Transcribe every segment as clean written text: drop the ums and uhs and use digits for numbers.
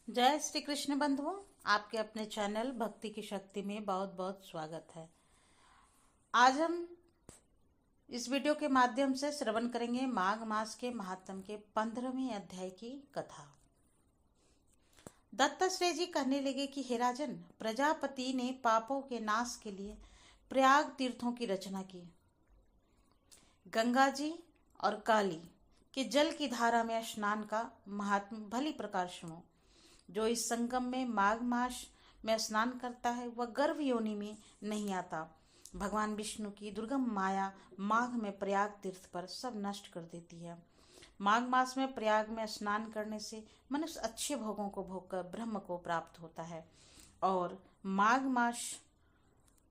जय श्री कृष्ण बंधुओं, आपके अपने चैनल भक्ति की शक्ति में बहुत बहुत स्वागत है। आज हम इस वीडियो के माध्यम से श्रवण करेंगे माघ मास के महात्म के 15वें अध्याय की कथा। दत्तात्रेय जी कहने लगे कि हे राजन, प्रजापति ने पापों के नाश के लिए प्रयाग तीर्थों की रचना की। गंगा जी और काली के जल की धारा में स्नान का महात्म भली प्रकार सुनो। जो इस संगम में माघ मास में स्नान करता है वह गर्भ योनि में नहीं आता। भगवान विष्णु की दुर्गम माया माघ में प्रयाग तीर्थ पर सब नष्ट कर देती है। माघ मास में प्रयाग में स्नान करने से मनुष्य अच्छे भोगों को भोगकर ब्रह्म को प्राप्त होता है। और माघ मास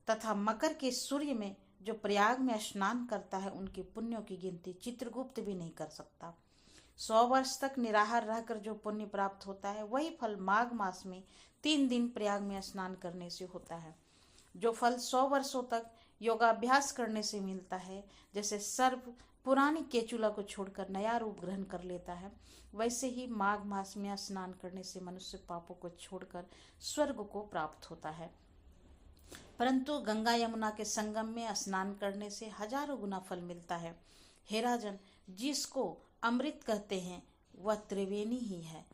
तथा मकर के सूर्य में जो प्रयाग में स्नान करता है उनके पुण्यों की गिनती चित्रगुप्त भी नहीं कर सकता। 100 वर्ष तक निराहार रहकर जो पुण्य प्राप्त होता है वही फल माघ मास में 3 दिन प्रयाग में स्नान करने से होता है। जो फल 100 वर्षों तक योगाभ्यास करने से मिलता है, जैसे सर्प पुरानी केचुला को छोड़कर नया रूप ग्रहण कर लेता है, वैसे ही माघ मास में स्नान करने से मनुष्य पापों को छोड़कर स्वर्ग को प्राप्त होता है। परंतु गंगा यमुना के संगम में स्नान करने से हजारों गुना फल मिलता है। हे राजन, जिसको अमृत कहते हैं वह त्रिवेणी ही है।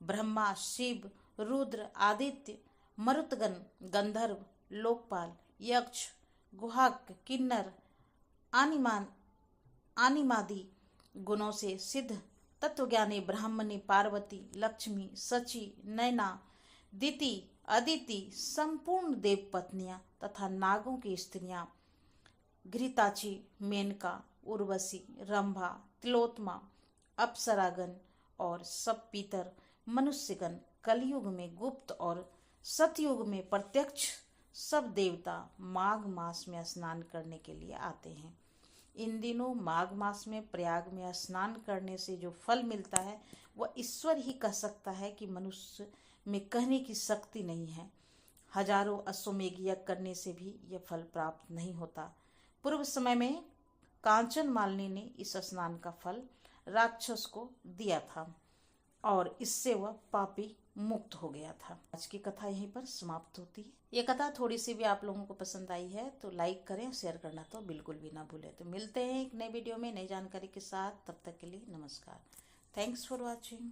ब्रह्मा, शिव, रुद्र, आदित्य, मरुतगण, गंधर्व, लोकपाल, यक्ष, गुहाक, किन्नर, आनिमादि गुणों से सिद्ध तत्वज्ञानी ब्राह्मणी, पार्वती, लक्ष्मी, सची, नैना, दिति, अदिति, संपूर्ण देव पत्नियां तथा नागों की स्त्रियां घृताची, मेनका, उर्वशी, रंभा, तिलोत्मा, अप्सरागण और सब पीतर मनुष्यगण कलयुग में गुप्त और सतयुग में प्रत्यक्ष सब देवता माघ मास में स्नान करने के लिए आते हैं। इन दिनों माघ मास में प्रयाग में स्नान करने से जो फल मिलता है वह ईश्वर ही कह सकता है कि मनुष्य में कहने की शक्ति नहीं है। हजारों अश्वमेघ यज्ञ करने से भी यह फल प्राप्त नहीं होता। पूर्व समय में कांचन मालिनी ने इस स्नान का फल राक्षस को दिया था और इससे वह पापी मुक्त हो गया था। आज की कथा यहीं पर समाप्त होती है। ये कथा थोड़ी सी भी आप लोगों को पसंद आई है तो लाइक करें, शेयर करना तो बिल्कुल भी ना भूलें। तो मिलते हैं एक नए वीडियो में नई जानकारी के साथ। तब तक के लिए नमस्कार। Thanks for watching.